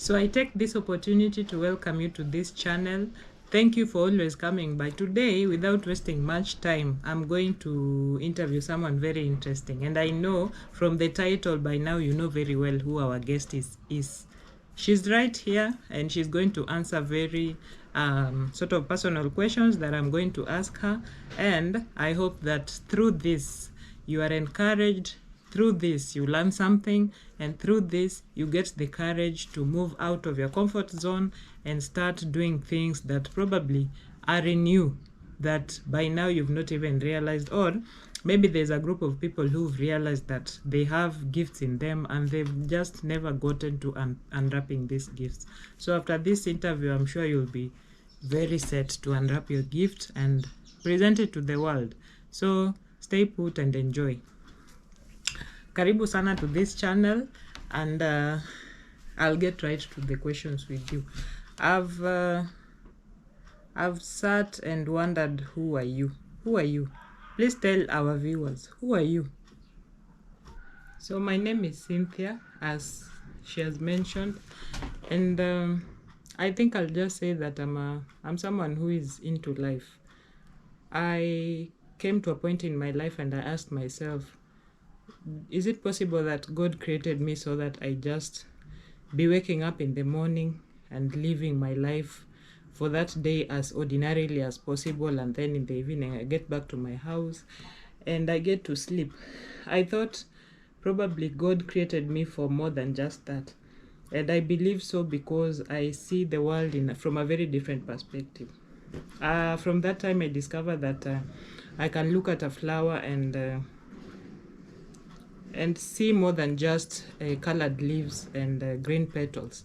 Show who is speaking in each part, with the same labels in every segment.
Speaker 1: So I take this opportunity to welcome you to this channel. Thank you for always coming by. Today, without wasting much time, I'm going to interview someone very interesting. And I know from the title by now you know very well who our guest is. She's right here and she's going to answer very sort of personal questions that I'm going to ask her. And I hope that through this you are encouraged, through this you learn something, and through this you get the courage to move out of your comfort zone and start doing things that probably are in you that by now you've not even realized, or maybe there's a group of people who've realized that they have gifts in them and they've just never gotten to unwrapping these gifts. So after this interview, I'm sure you'll be very set to unwrap your gift and present it to the world. So stay put and enjoy. Karibu sana to this channel, and I'll get right to the questions with you. I've sat and wondered, who are you? Who are you? Please tell our viewers, who are you? So my name is Cynthia, as she has mentioned, and I think I'll just say that I'm someone who is into life. I came to a point in my life and I asked myself, is it possible that God created me so that I just be waking up in the morning and living my life for that day as ordinarily as possible, and then in the evening I get back to my house and I get to sleep? I thought probably God created me for more than just that, and I believe so because I see the world from a very different perspective. From that time I discovered that I can look at a flower and see more than just colored leaves and green petals.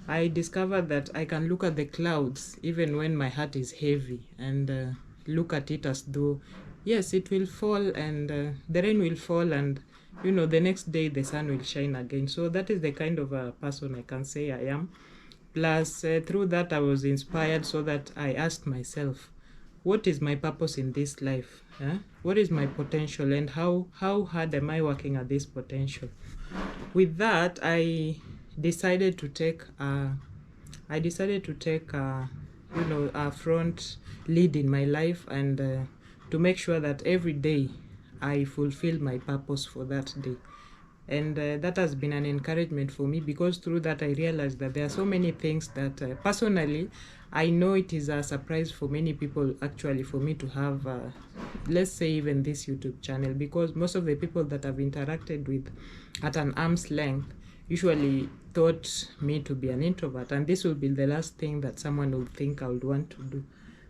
Speaker 1: I discovered that I can look at the clouds even when my heart is heavy and look at it as though, yes, it will fall and the rain will fall, and the next day the sun will shine again. So that is the kind of a person I can say I am. Plus, through that I was inspired, so that I asked myself, what is my purpose in this life? What is my potential, and how hard am I working at this potential? With that, I decided to take a front lead in my life, and to make sure that every day I fulfill my purpose for that day. And that has been an encouragement for me, because through that I realized that there are so many things that personally I know it is a surprise for many people actually for me to have, let's say, even this YouTube channel, because most of the people that I've interacted with at an arm's length usually thought me to be an introvert, and this will be the last thing that someone would think I would want to do.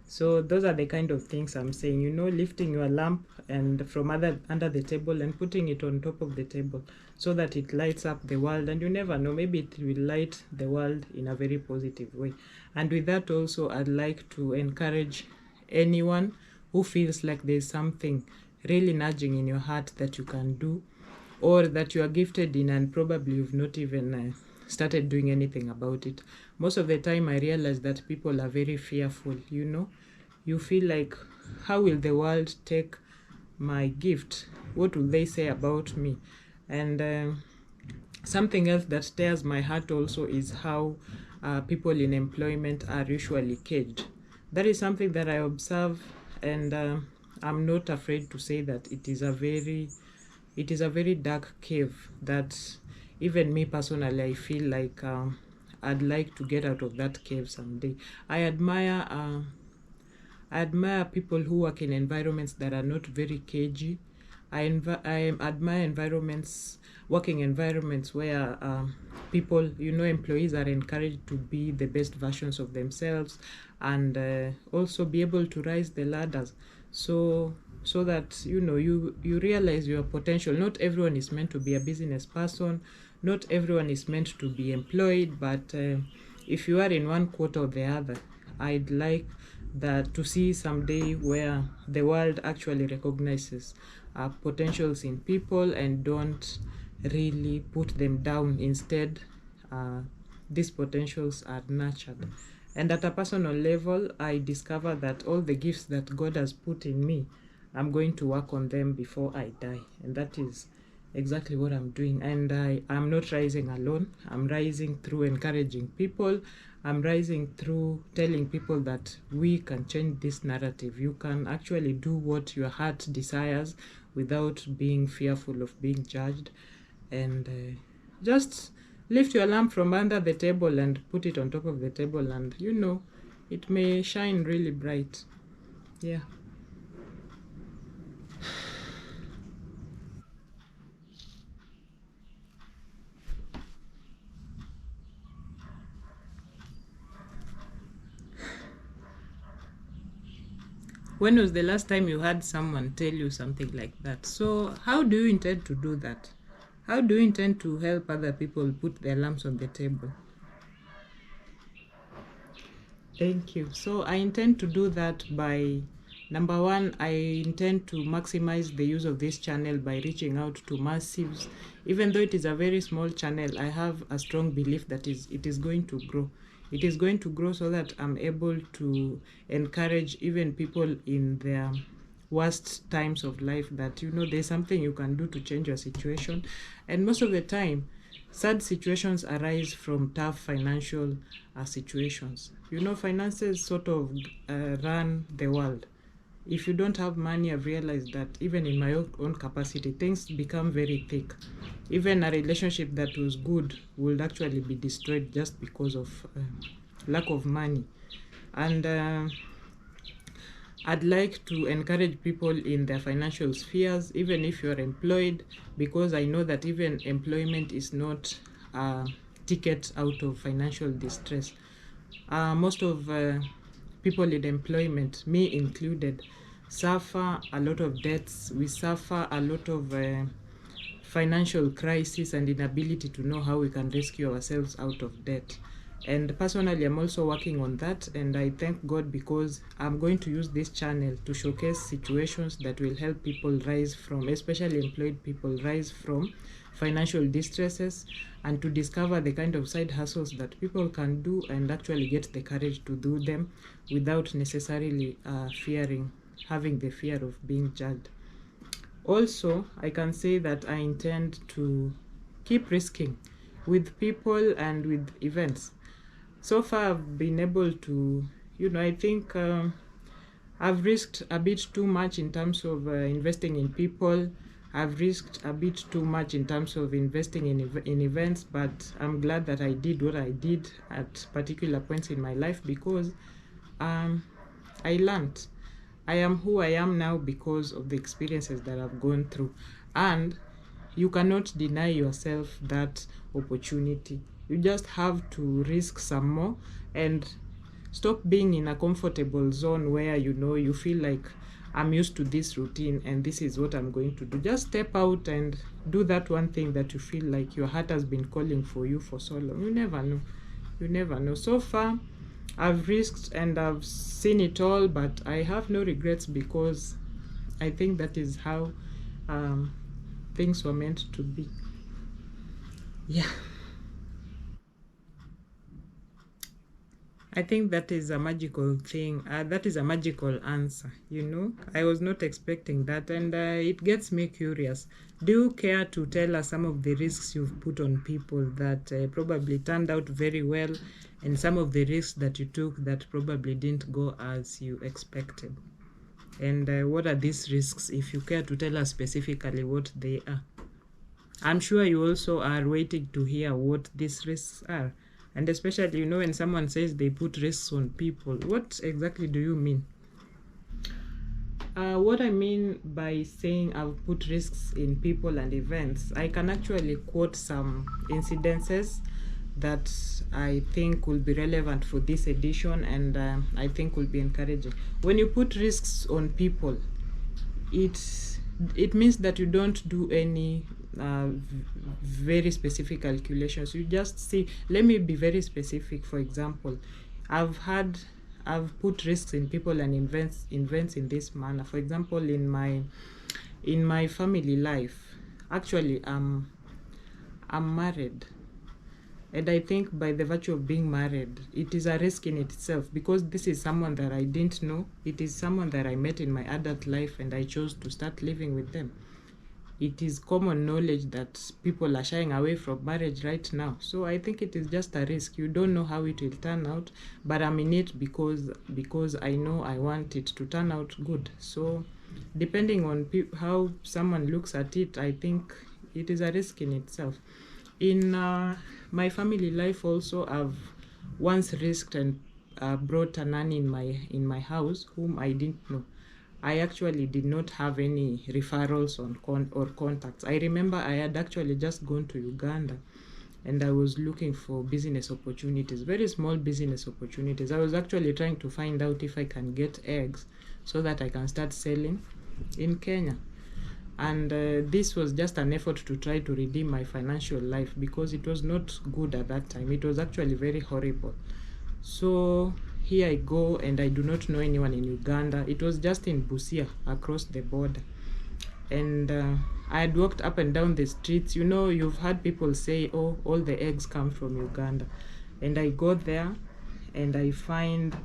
Speaker 1: So those are the kind of things I'm saying, lifting your lamp and from under the table and putting it on top of the table so that it lights up the world, and you never know, maybe it will light the world in a very positive way. And with that also, I'd like to encourage anyone who feels like there's something really nudging in your heart that you can do, or that you are gifted in and probably you've not even started doing anything about it. Most of the time I realize that people are very fearful. You feel like, how will the world take my gift? What will they say about me? And something else that tears my heart also is how people in employment are usually caged. That is something that I observe, and I'm not afraid to say that it is a very dark cave that even me personally, I feel like I'd like to get out of that cave someday. I admire people who work in environments that are not very cagey. I admire working environments where people, employees are encouraged to be the best versions of themselves, and also be able to rise the ladders. So that you realize your potential. Not everyone is meant to be a business person, not everyone is meant to be employed, but if you are in one quarter or the other, I'd like that to see someday where the world actually recognizes potentials in people and don't really put them down. Instead, these potentials are nurtured. And at a personal level, I discover that all the gifts that God has put in me, I'm going to work on them before I die. And that is exactly what I'm doing. And I'm not rising alone. I'm rising through encouraging people. I'm rising through telling people that we can change this narrative. You can actually do what your heart desires without being fearful of being judged. And just lift your lamp from under the table and put it on top of the table, and it may shine really bright. Yeah. When was the last time you had someone tell you something like that? So, how do you intend to do that? How do you intend to help other people put their lamps on the table? Thank you. So, I intend to do that by number one, I intend to maximize the use of this channel by reaching out to massives. Even though it is a very small channel, I have a strong belief that it is going to grow. It is going to grow so that I'm able to encourage even people in their worst times of life that there's something you can do to change your situation. And most of the time, sad situations arise from tough financial situations. Finances sort of run the world. If you don't have money, I've realized that even in my own capacity, things become very thick. Even a relationship that was good would actually be destroyed just because of lack of money. And I'd like to encourage people in their financial spheres, even if you're employed, because I know that even employment is not a ticket out of financial distress. Most of people in employment, me included, suffer a lot of debts. We suffer a lot of financial crisis and inability to know how we can rescue ourselves out of debt. And personally, I'm also working on that, and I thank God because I'm going to use this channel to showcase situations that will help people rise from, especially employed people, rise from financial distresses, and to discover the kind of side hustles that people can do and actually get the courage to do them without necessarily having the fear of being judged. Also, I can say that I intend to keep risking with people and with events. So far, I've been able to, I think I've risked a bit too much in terms of investing in people. I've risked a bit too much in terms of investing in events, but I'm glad that I did what I did at particular points in my life because I learned. I am who I am now because of the experiences that I've gone through. And you cannot deny yourself that opportunity. You just have to risk some more and stop being in a comfortable zone where you feel like I'm used to this routine and this is what I'm going to do. Just step out and do that one thing that you feel like your heart has been calling for you for so long. You never know. You never know. So far, I've risked and I've seen it all, but I have no regrets because I think that is how things were meant to be. Yeah. I think that is a magical thing. That is a magical answer. I was not expecting that, and it gets me curious. Do you care to tell us some of the risks you've put on people that probably turned out very well, and some of the risks that you took that probably didn't go as you expected? And what are these risks, if you care to tell us specifically what they are? I'm sure you also are waiting to hear what these risks are. And especially, when someone says they put risks on people, what exactly do you mean? What I mean by saying I've put risks in people and events, I can actually quote some incidences that I think will be relevant for this edition and I think will be encouraging. When you put risks on people, it means that you don't do any very specific calculations. You just see, let me be very specific. For example, I've put risks in people and events in this manner. For example, in my family life, actually I'm married. And I think by the virtue of being married, it is a risk in itself because this is someone that I didn't know. It is someone that I met in my adult life and I chose to start living with them. it is common knowledge that people are shying away from marriage right now. So I think it is just a risk. You don't know how it will turn out, but I'm in it because I know I want it to turn out good. So depending on how someone looks at it, I think it is a risk in itself. In my family life also, I've once risked and brought a nanny in my house whom I didn't know. I actually did not have any referrals or contacts. I remember I had actually just gone to Uganda and I was looking for business opportunities, very small business opportunities. I was actually trying to find out if I can get eggs so that I can start selling in Kenya. And this was just an effort to try to redeem my financial life because it was not good at that time. It was actually very horrible. So here I go and I do not know anyone in Uganda. It was just in Busia, across the border. And I had walked up and down the streets. You know, you've heard people say, oh, all the eggs come from Uganda. And I go there and I find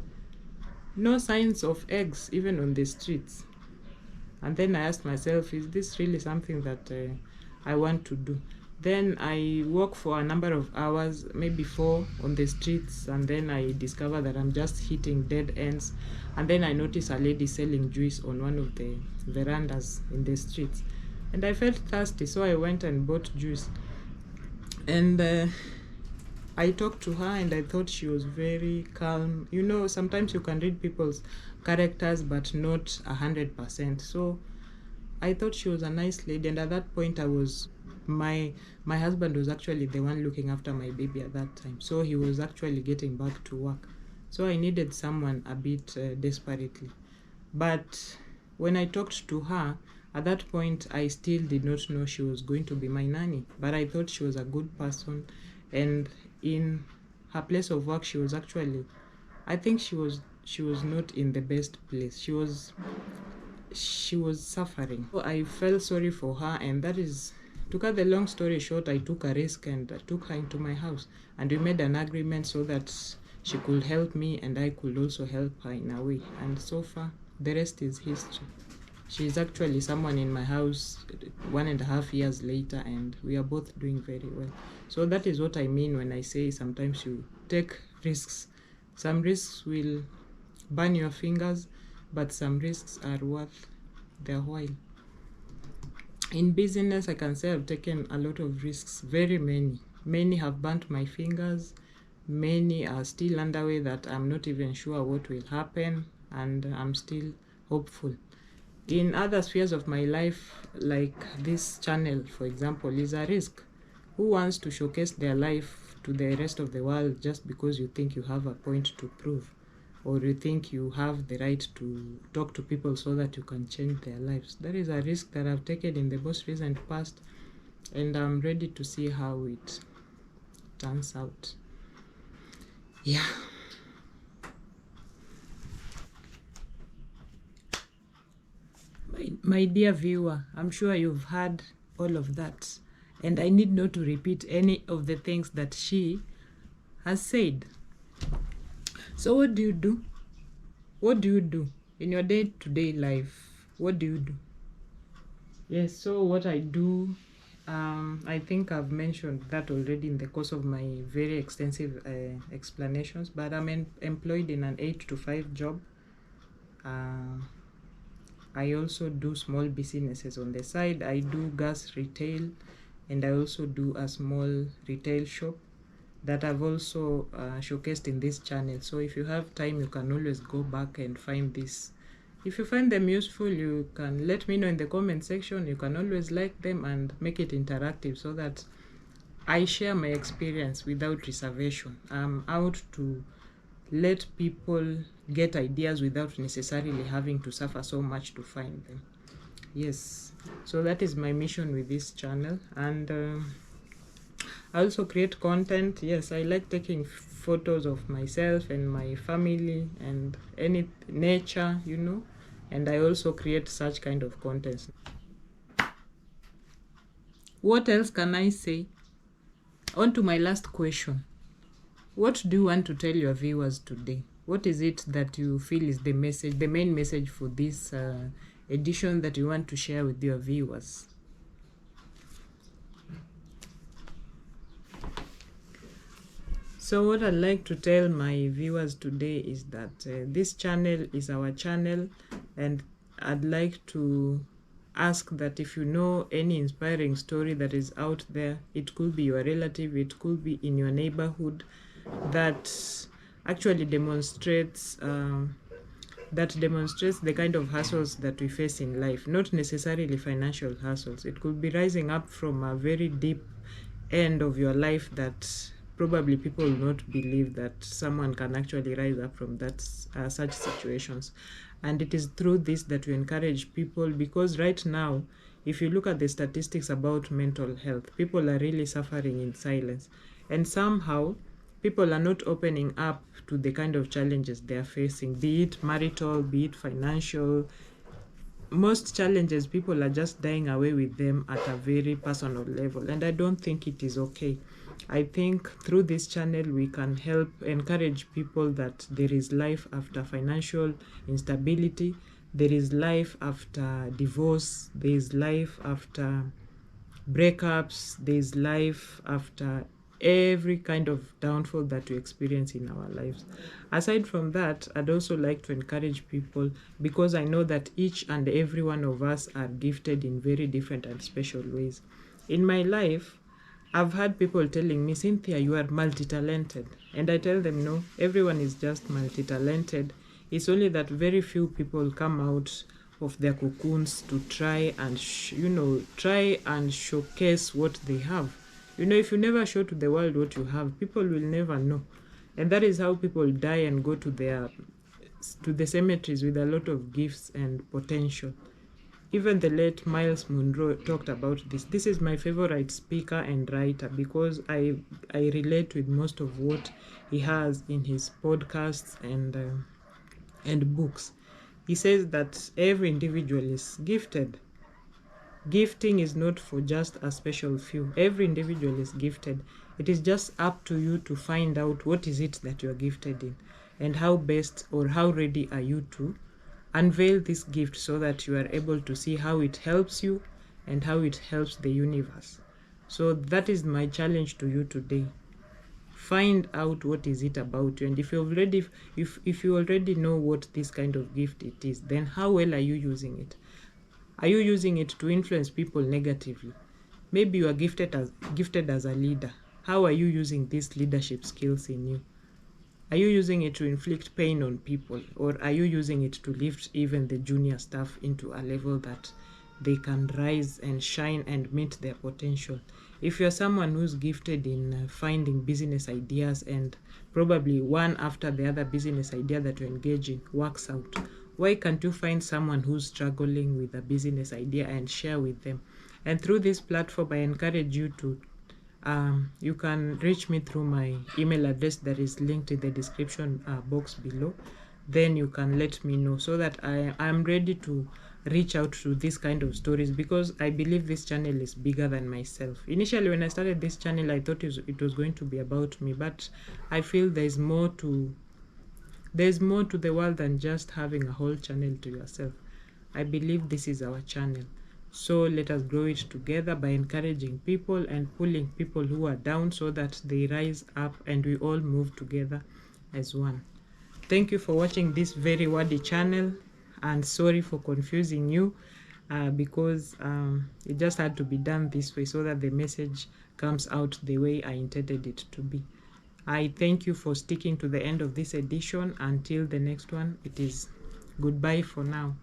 Speaker 1: no signs of eggs even on the streets. And then I asked myself, is this really something that I want to do? Then I walk for a number of hours, maybe 4, on the streets, and then I discover that I'm just hitting dead ends. And then I notice a lady selling juice on one of the verandas in the streets. And I felt thirsty, so I went and bought juice. And I talked to her and I thought she was very calm. You know, sometimes you can read people's characters, but not 100%. So I thought she was a nice lady. And at that point, my husband was actually the one looking after my baby at that time. So he was actually getting back to work. So I needed someone a bit desperately. But when I talked to her, at that point, I still did not know she was going to be my nanny. But I thought she was a good person. And in her place of work, she was actually, I think she was not in the best place. She was suffering. So I felt sorry for her, and that is, to cut the long story short, I took a risk and I took her into my house, and we made an agreement so that she could help me and I could also help her in a way. And so far, the rest is history. She's actually someone in my house 1.5 years later, and we are both doing very well. So that is what I mean when I say sometimes you take risks. Some risks will burn your fingers, but some risks are worth their while. In business, I can say I've taken a lot of risks, very many. Many have burnt my fingers. Many are still underway that I'm not even sure what will happen, and I'm still hopeful. In other spheres of my life, like this channel, for example, is a risk. Who wants to showcase their life to the rest of the world just because you think you have a point to prove? Or you think you have the right to talk to people so that you can change their lives? That is a risk that I've taken in the most recent past, and I'm ready to see how it turns out. Yeah. My dear viewer, I'm sure you've heard all of that, and I need not to repeat any of the things that she has said. So what do you do? What do you do in your day-to-day life? What do you do? Yes, so what I do, I think I've mentioned that already in the course of my very extensive explanations, but I'm employed in an 8 to 5 job. I also do small businesses on the side. I do gas retail, and I also do a small retail shop that I've also showcased in this channel. So if you have time, you can always go back and find this. If you find them useful, you can let me know in the comment section. You can always like them and make it interactive so that I share my experience without reservation. I'm out to let people get ideas without necessarily having to suffer so much to find them. Yes, so that is my mission with this channel. And I also create content. Yes, I like taking photos of myself and my family and any nature, you know, and I also create such kind of content. What else can I say? On to my last question. What do you want to tell your viewers today? What is it that you feel is the message, the main message for this edition that you want to share with your viewers? So what I'd like to tell my viewers today is that this channel is our channel, and I'd like to ask that if you know any inspiring story that is out there, it could be your relative, it could be in your neighborhood, that actually demonstrates the kind of hassles that we face in life, not necessarily financial hassles. It could be rising up from a very deep end of your life that probably people will not believe that someone can actually rise up from that such situations. And it is through this that we encourage people, because right now, if you look at the statistics about mental health, people are really suffering in silence, and somehow people are not opening up to the kind of challenges they are facing, be it marital, be it financial. Most challenges, people are just dying away with them at a very personal level, and I don't think it is okay. I think through this channel we can help encourage people that there is life after financial instability, there is life after divorce, there is life after breakups, there is life after every kind of downfall that we experience in our lives. Aside from that, I'd also like to encourage people, because I know that each and every one of us are gifted in very different and special ways. In my life, I've had people telling me, Cynthia, you are multi-talented. And I tell them, no, everyone is just multi-talented. It's only that very few people come out of their cocoons to try and, try and showcase what they have. If you never show to the world what you have, people will never know. And that is how people die and go to the cemeteries with a lot of gifts and potential. Even the late Miles Monroe talked about this. This is my favorite speaker and writer, because I relate with most of what he has in his podcasts and books. He says that every individual is gifted. Gifting is not for just a special few. Every individual is gifted. It is just up to you to find out what is it that you are gifted in, and how best or how ready are you to unveil this gift, so that you are able to see how it helps you and how it helps the universe. So that is my challenge to you today. Find out what is it about you, and if you already know what this kind of gift it is, then how well are you using it? Are you using it to influence people negatively? Maybe you are gifted as a leader. How are you using these leadership skills in you? Are you using it to inflict pain on people, or are you using it to lift even the junior staff into a level that they can rise and shine and meet their potential? If you're someone who's gifted in finding business ideas, and probably one after the other business idea that you engage in works out, why can't you find someone who's struggling with a business idea and share with them? And through this platform, I encourage you to you can reach me through my email address that is linked in the description box below. Then you can let me know, so that I'm ready to reach out to this kind of stories, because I believe this channel is bigger than myself. Initially, when I started this channel, I thought it was going to be about me, but I feel there's more to the world than just having a whole channel to yourself. I believe this is our channel. So let us grow it together by encouraging people and pulling people who are down, so that they rise up and we all move together as one. Thank you for watching this very wordy channel, and sorry for confusing you, because it just had to be done this way, so that the message comes out the way I intended it to be. I thank you for sticking to the end of this edition. Until the next one, it is goodbye for now.